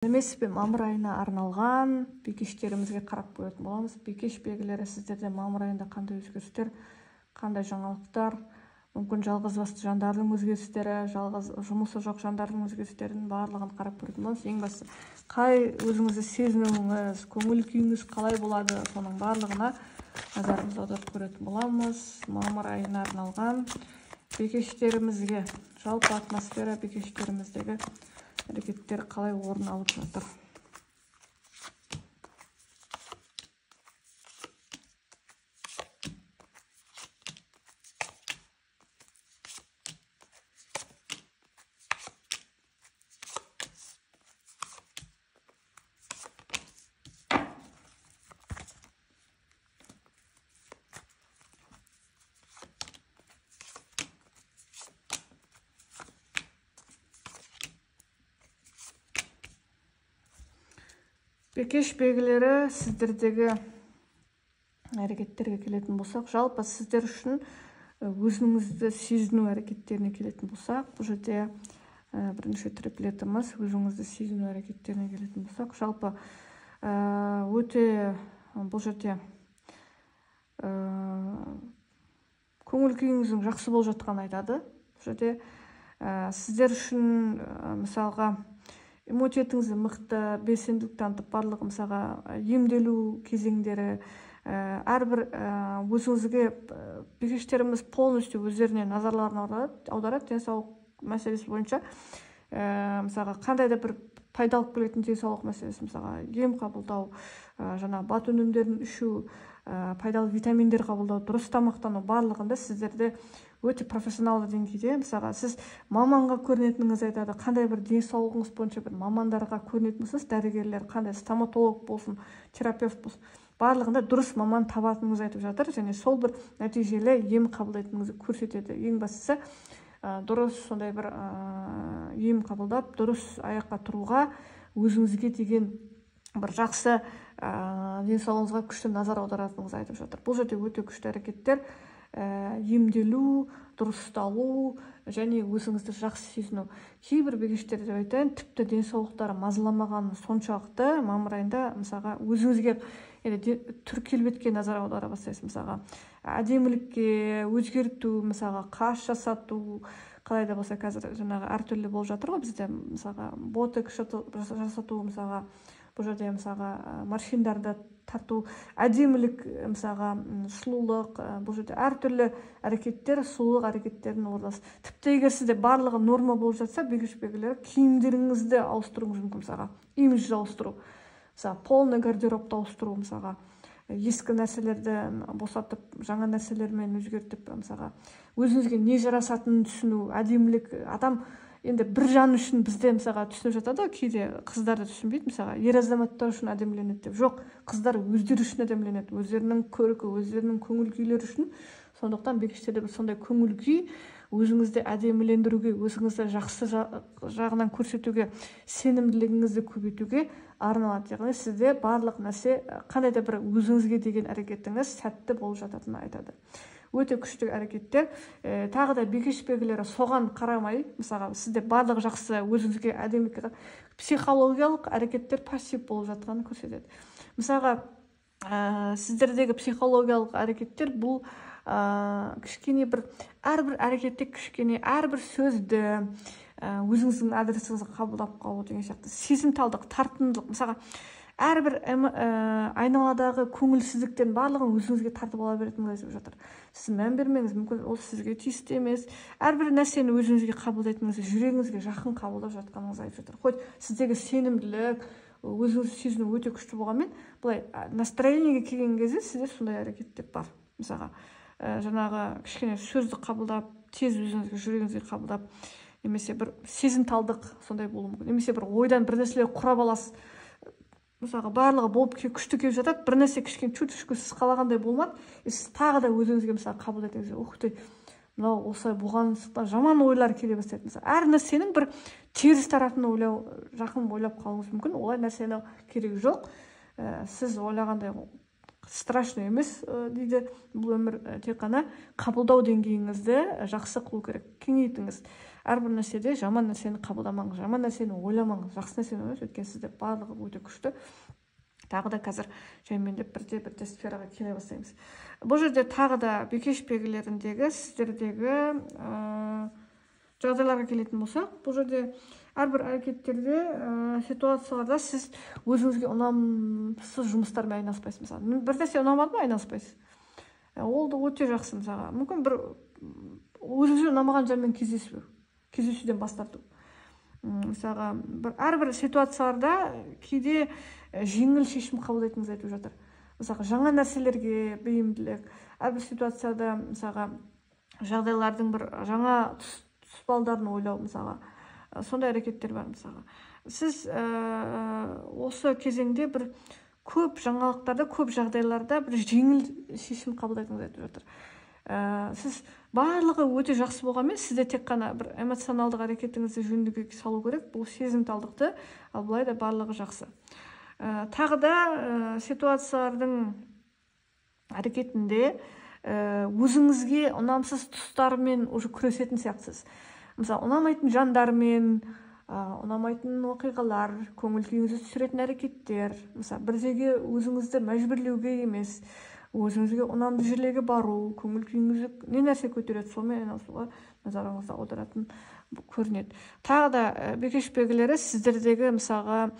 Немеспе мамыр айына арналған бикештерімізге қарап көретін боламыз. Бикеш белгілері сіздерде мамыр айында қандай өзгерістер, қандай жаңалықтар, мүмкін жалғыз басты жандардың өзгерістері, жалғыз жұмысы жоқ жандардың өзгерістерінің барлығын қарап көретін боламыз. Ең бастысы, қай өзіңізді сезінуіңіз, көңіл күйіңіз қалай болады, соның барлығына назарымызды аударып көретін боламыз. Мамыр айына арналған бикештерімізге, жалпы атмосфера бикештеріміздегі әрекеттер қалай орын алып жатыр. Бикеш белгілері сіздердегі әрекеттерге келетін болсақ, жалпы сіздер үшін өзіңізді сезіну әрекеттеріне келетін болсақ, бұл жерде бірінші триплетіміз өзіңізді сезіну әрекеттеріне келетін болсақ, жалпы өте бұл жерде көңіл күйіңіздің жақсы болып жатқанын айтады. Бұл жерде сіздер үшін мысалға иммунитетіңізді мықты, белсенділік танытып, барлығы мысалға емделу кезеңдері, әрбір өзіңізге бикештеріміз полностью өздеріне назарларын аударады, денсаулық мәселесі бойынша. Мысалға қандай да бір пайдалып келетін денсаулық мәселесі, мысалға ем қабылдау, жаңа бат өнімдерін ішу, пайдалы витаминдер қабылдау, дұрыс тамақтану, барлығында сіздерде өте профессионалды деңгейде, мысалға сіз маманға көрінетініңіз айтады, қандай бір денсаулығыңыз бойынша бір мамандарға көрінетініңіз, дәрігерлер, қандай стоматолог болсын, терапевт болсын, барлығында дұрыс маман табатыныңыз айтып жатыр, және сол бір нәтижелі ем қабылдайтыныңызды көрсетеді. Ең бастысы дұрыс сондай бір ем қабылдап, дұрыс аяққа тұруға, өзіңізге деген бір жақсы денсаулығыңызға күшті назар аударатыныңызды айтып жатыр. Бұл жерде өте күшті әрекеттер, емделу, дұрысталу және өзіңізді жақсы сезіну. Кейбір бикештер деп айтайын, тіпті денсаулықтары мазаламаған соншалықты мамыр айында мысалға өзіңізге түр келбетке назар аудара бастайсыз. Мысалға әдемілікке өзгерту, мысалға қас жасату, қалай да болса қазір жаңағы әртүрлі болып жатыр ғой бізде, мысалға ботокс жасату, мысалға бұл жерде мысалға морфиндарды тарту, әдемілік, мысалға сұлулық, бұл жерде әртүрлі әрекеттер, сұлулық әрекеттерін орналас. Тіпті егер сізде барлығы норма болып жатса, бикеш белгілері киімдеріңізді ауыстыруыңыз мүмкін, мысалға имиджді ауыстыру, мысалға полный гардеробты ауыстыру, мысалға ескі нәрселерді босатып, жаңа нәрселермен өзгертіп, мысалға өзіңізге не жарасатынын түсіну, әдемілік. Адам енді бір жан үшін бізде мысалға түсініп жатады, кейде қыздарды түсінбейді, мысалға ер азаматтар үшін әдеміленеді деп. Жоқ, қыздар өздері үшін әдеміленеді, өздерінің көркі, өздерінің көңіл күйлері үшін. Сондықтан бикештерде бір сондай көңіл күй, өзіңізді әдемілендіруге, өзіңізді жақсы жағынан көрсетуге, сенімділігіңізді көбейтуге арналады. Яғни сізде барлық нәрсе, қандай да бір өзіңізге деген әрекетіңіз сәтті болып жататынын айтады. Өте күшті әрекеттер. Тағы да бикеш белгілері соған қарамай, мысалға сізде барлығы жақсы, өзіңізге әдемілік, психологиялық әрекеттер пассив болып жатқанын көрсетеді. Мысалға сіздердегі психологиялық әрекеттер бұл кішкене бір, әрбір әрекетте кішкене, әрбір сөзді өзіңіздің адресіңізді қабылдап қалу деген сияқты сезімталдық, тартымдылық, мысалға әрбір айналадағы көңілсіздіктен барлығын өзіңізге тартып ала беретініңізді айтып жатыр. Сіз мән бермеңіз, мүмкін ол сізге тиісті емес. Әрбір нәрсені өзіңізге қабылдайтыныңызды, жүрегіңізге жақын қабылдап жатқаныңызды айтып жатыр. Хоть сіздегі сенімділік, өзіңізді сезіну өте күшті болғанмен, былай настроениеге келген кезде сізде сондай әрекеттер бар. Мысалға жаңағы кішкене сөзді қабылдап, тез өзіңізге, жүрегіңізге қабылдап, немесе бір сезімталдық сондай болуы мүмкін. Немесе бір ойдан бір нәрселер құрап аласыз. Мысалға барлығы болып күшті келіп жатады, бір нәрсе кішкене чуть-чуть сіз қалағандай болмады, сіз тағы да өзіңізге мысалы қабылдайтыңыз, ух ты, мынау осылай болғандықтан жаман ойлар келе бастайды. Мысалы әр нәрсенің бір теріс тарафын ойлау, жақын ойлап қалуыңыз мүмкін, олай нәрсені керегі жоқ. Сіз ойлағандай страшно емес дейді, бұл өмір тек қана қабылдау деңгейіңізді жақсы қылу керек, кеңейтіңіз. әрбір нәрседе жаман нәрсені қабылдамаңыз, жаман нәрсені ойламаңыз, жақсы нәрсені ойлаңыз, өйткені сізде барлығы өте күшті. Тағы да қазір жәймендеп бірте сфераға келе бастаймыз. Бұл жерде тағы да бикеш белгілеріндегі сіздердегі жағдайларға келетін болсақ, бұл жерде әрбір әрекеттерде, ситуацияларда сіз өзіңізге ұнамсыз жұмыстармен айналыспайсыз. Мысалы, бір нәрсе ұнамады ма, айналыспайсыз. Ол да өте жақсы. Мысалға, мүмкін бір өзіңізге ұнамаған жермен кездесуден бас тарту. Мысалға, әрбір ситуацияларда кейде жеңіл шешім қабылдайтыныңыз айтып жатыр. Мысалға, жаңа нәрселерге бейімділік, әрбір ситуацияда мысалға жағдайлардың бір жаңа тұспалдарын ойлау, мысалға, сондай әрекеттер бар. Мысалға, сіз осы кезеңде бір көп жаңалықтарда, көп жағдайларда бір жеңіл шешім қабылдайтыныңыз айтып жатыр. Сіз барлығы өте жақсы болғанмен, сізде тек қана бір эмоционалдық әрекетіңізді жөндеуге салу керек. Бұл сезімталдықты, ал былай да барлығы жақсы. Тағы да ситуациялардың әрекетінде өзіңізге ұнамсыз тұстармен уже күресетін сияқтысыз. Мысалы, ұнамайтын жандармен, ұнамайтын оқиғалар, көңіл күйіңізді түсіретін әрекеттер, мысалы, бірдеге өзіңізді мәжбүрлеуге емес, өзіңізге ұнамды жерлерге бару, көңіл күйіңізді не нәрсе көтереді, сонымен айналысуға назарыңызды аударатын көрінеді. Тағы да бикеш белгілері сіздердегі, мысалға,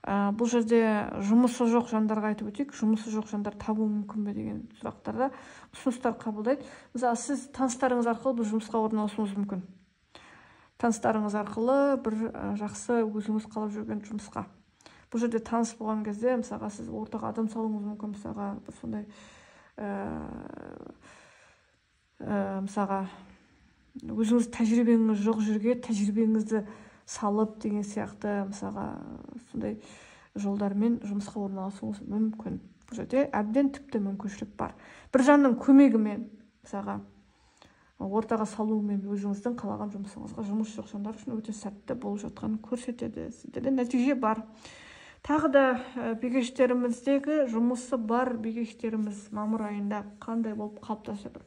бұл жерде жұмысы жоқ жандарға айтып өтейік. Жұмысы жоқ жандар табу мүмкін бе деген сұрақтарда ұсыныстар қабылдайды. Мысалы, сіз таныстарыңыз арқылы бір жұмысқа орналасуыңыз мүмкін. Таныстарыңыз арқылы бір жақсы өзіңіз қалап жүрген жұмысқа. Бұл жерде таныс болған кезде, мысалға, сіз ортаға адам салуыңыз мүмкін. Мысалға, бір сондай мысалға, өзіңіз тәжірибеңіз жоқ жерге тәжірибеңізді салып деген сияқты, мысалға, сондай жолдармен жұмысқа орналасуыңыз мүмкін. Бұл жерде әбден тіпті мүмкіншілік бар. Бір жанның көмегімен, мысалға, ортаға салуымен өзіңіздің қалаған жұмысыңызға жұмыс жоқ жандар үшін өте сәтті болып жатқанын көрсетеді. Сіздерде нәтиже бар. Тағы да бикештеріміздегі жұмысы бар бикештеріміз мамыр айында қандай болып қалыптасып жатыр?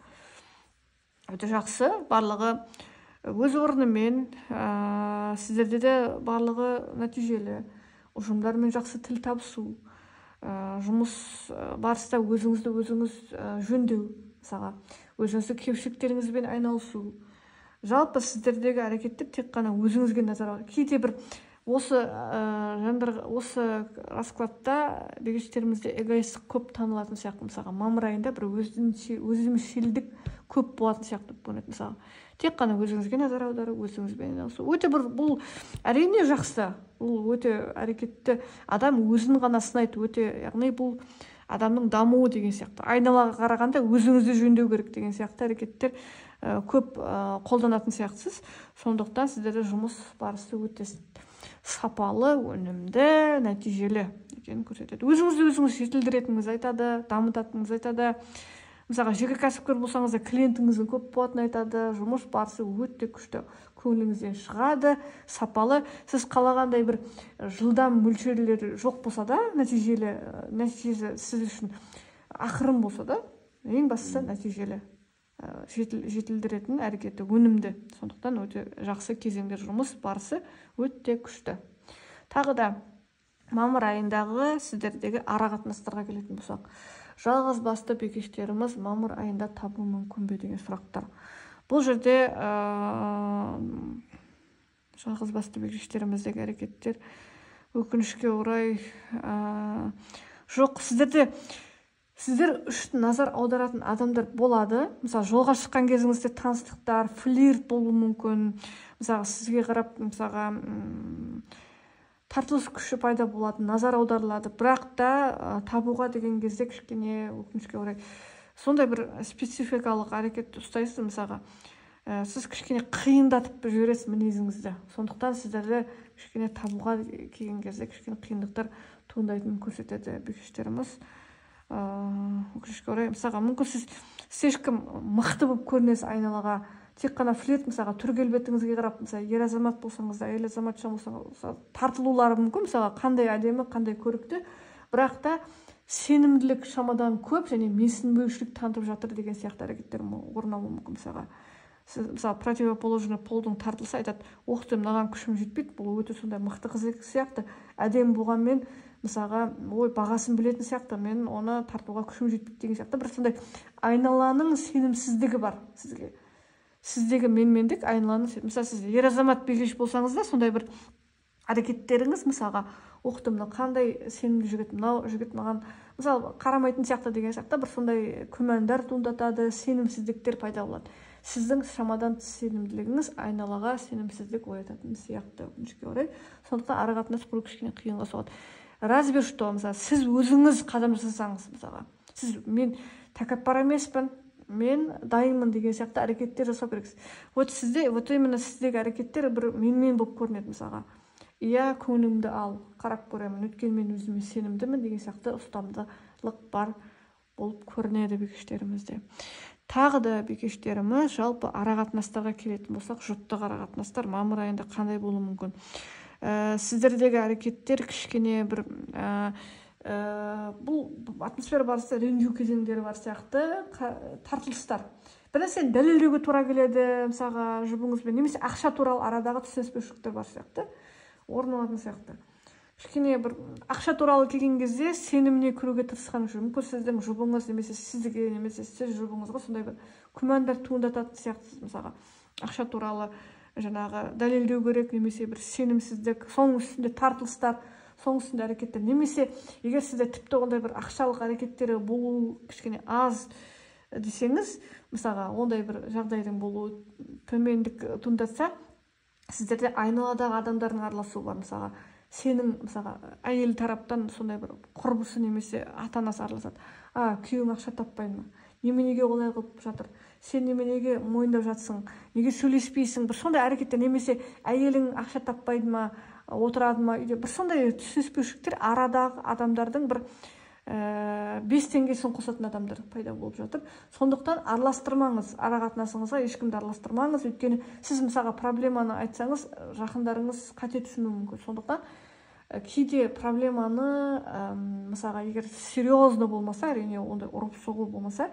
Өте жақсы, барлығы өз орнымен, сіздерде де барлығы нәтижелі, ұжымдармен жақсы тіл табысу, жұмыс барыста өзіңізді өзіңіз жөндеу, мысалға, өзіңізді кемшіліктеріңізбен айналысу. Жалпы сіздердегі әрекеттер тек қана өзіңізге назар аудару. Кейде бір осы раскладта бикештерімізде эгоисттік көп танылатын сияқты. Мысалға, мамыр айында бір өзімшілдік көп болатын сияқты көрінеді. Мысалға, тек қана өзіңізге назар аудару, өзіңізбен айналысу. Өте бұл әрине жақсы. Бұл өте әрекетті адам өзін ғана сынайды. Яғни бұл адамның дамуы деген сияқты. Айналаға қарағанда өзіңізді жөндеу керек деген сияқты әрекеттер көп қолданатын сияқтысыз. Сондықтан сіздерде жұмыс барысы өте сапалы, өнімді, нәтижелі екенін көрсетеді. Өзіңізді өзіңіз жетілдіретініңіз айтады, дамытатыныңыз айтады. Мысалға, жеке кәсіпкер болсаңыз да клиентіңіздің көп болатынын айтады. Жұмыс барысы өте күшті, көңіліңізден шығады, сапалы. Сіз қалағандай бір жылдам мөлшерлері жоқ болса да, нәтижесі сіз үшін ақырын болса да, ең бастысы нәтижелі, жетілдіретін әрекеті өнімді. Сондықтан өте жақсы кезеңдер, жұмыс барысы өте күшті. Тағы да мамыр айындағы сіздердегі ара қатынастарға келетін болсақ, жалғыз басты бикештеріміз мамыр айында табу мүмкін бе деген сұрақтар. Бұл жерде жалғыз басты бикештеріміздегі әрекеттер өкінішке орай жоқ. Сіздер үшін назар аударатын адамдар болады. Мысалы, жолға шыққан кезіңізде таныстықтар, флирт болуы мүмкін. Мысалы, сізге қарап, мысалға, тартылыс күші пайда болады, назар аударылады. Бірақ та табуға деген кезде кішкене өкінішке орай сондай бір спецификалық әрекет ұстайсыз. Мысалға, сіз кішкене қиындатып жібересіз мінезіңізді. Сондықтан сіздерді кішкене табуға келген кезде кішкене қиындықтар туындайтынын көрсетеді бикештеріміз. Өкінішке орай, мысалға, мүмкін сіз ешкім мықты болып көрінесіз айналаға. Тек қана флирт, мысалға, түр келбетіңізге қарап, мысалға, ер азамат болсаңыз да, әйел азаматша болсаңыз, тартылулары мүмкін, мысалға, қандай әдемі, қандай көрікті, бірақ та сенімділік шамадан көп және менсінбеушілік танытып жатыр деген сияқты әрекеттер орын алуы мүмкін. Мысалға, сіз мысалы противоположный полдың тартылса айтады, оқ деп мынаған күшім жетпейді, бұл өте сондай мықты қыз сияқты, әдемі болғанмен мысалға ой бағасын білетін сияқты, мен оны тартуға күшім жетпейді деген сияқты бір сондай айналаның сенімсіздігі бар сізге. Сіздегі менмендік айналаның, мысалы сіз ер азамат бикеш болсаңыз да сондай бір әрекеттеріңіз мысалға оқты мына қандай сенімді жігіт, мынау жігіт маған мысалы қарамайтын сияқты деген сияқты бір сондай күмәндар туындатады, сенімсіздіктер пайда болады. Сіздің шамадан тыс сенімділігіңіз айналаға сенімсіздік оятатын сияқты өкінішке орай. Сондықтан ара қатынас құру кішкене қиынға соғады. Разве что мысалы сіз өзіңіз қадам жасасаңыз, мысалға сіз мен тәкаппар емеспін, мен дайынмын деген сияқты әрекеттер жасау керексіз. Вот сізде, вот именно сіздегі әрекеттер бір менмен болып көрінеді мысалға. Иә, көңілімді ал, қарап көремін, өйткені мен өзіме сенімдімін деген сияқты ұстамдылық бар болып көрінеді бикештерімізде. Тағы да бикештеріміз жалпы арақатынастарға келетін болсақ, жұптық арақатынастар мамыр айында қандай болуы мүмкін? Сіздердегі әрекеттер кішкене бір бұл атмосфера барысы ренжу кезеңдері бар сияқты тартылыстар. Бір нәрсені дәлелдеуге тура келеді, мысалға жұбыңызбен немесе ақша туралы арадағы түсініспеушіліктер бар сияқты, орын алатын сияқты. Кішкене бір ақша туралы келген кезде сеніміне кіруге тырысқан үшін мүмкін сіздің жұбыңыз немесе сізге немесе сіз жұбыңызға сондай бір күмәндар туындататын сияқтысыз. Мысалға ақша туралы жаңағы дәлелдеу керек, немесе бір сенімсіздік, соның үстінде тартылыстар, соның үстінде әрекеттер, немесе егер сізде тіпті ондай бір ақшалық әрекеттері болу кішкене аз десеңіз, мысалға ондай бір жағдайдың болуы төмендік туындатса, сіздерде айналадағы адамдардың араласуы бар. Мысалға сенің мысалға әйел тараптан сондай бір құрбысы немесе ата-анасы араласады. Күйеуің ақша таппайды ма? Неменеге олай қылып жатыр? Сен неменеге мойындап жатсың? Неге сөйлеспейсің? Бір сондай әрекеттер, немесе әйелің ақша таппайды ма, отырады ма үйде? Бір сондай түсініспеушіліктер арадағы адамдардың бір 5 теңгесін қосатын адамдар пайда болып жатыр. Сондықтан араластырмаңыз, арақатынасыңызға ешкімді араластырмаңыз, өйткені сіз мысалға проблеманы айтсаңыз, жақындарыңыз қате түсінуі мүмкін. Сондықтан кейде проблеманы мысалға егер серьезно болмаса, әрине ондай ұрып соғу болмаса,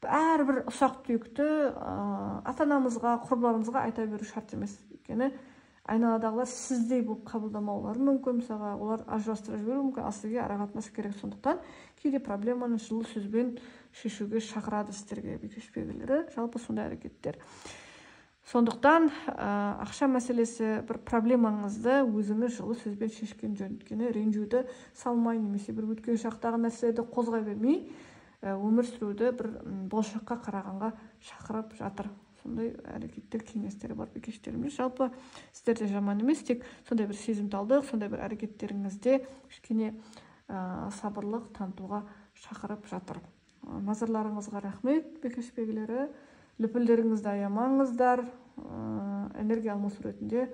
әрбір ұсақ түйекті ата-анамызға, құрбыларымызға айта беру шарт емес. Өйткені айналадағылар сіздей болып қабылдамаулары мүмкін, мысалға олар ажырастыра жіберуі мүмкін, ал сізге арақатынас керек. Сондықтан кейде проблеманы жылы сөзбен шешуге шақырады сіздерге бикеш белгілері, жалпы сондай әрекеттер. Сондықтан ақша мәселесі бір проблемаңызды өзіңіз жылы сөзбен шешкен жөн. Өйткені ренжуді салмай, немесе бір өткен шақтағы нәрселерді қозғай бермей, өмір сүруді бір болашаққа қарағанға шақырып жатыр. Сондай әрекеттер, кеңестері бар бикештеріміз. Жалпы сіздерде жаман емес, тек сондай бір сезімталдық, сондай бір әрекеттеріңізде кішкене сабырлық танытуға шақырып жатыр. Назарларыңызға рахмет бикеш белгілері. Лүпілдеріңізді аямаңыздар, энергия алмасу ретінде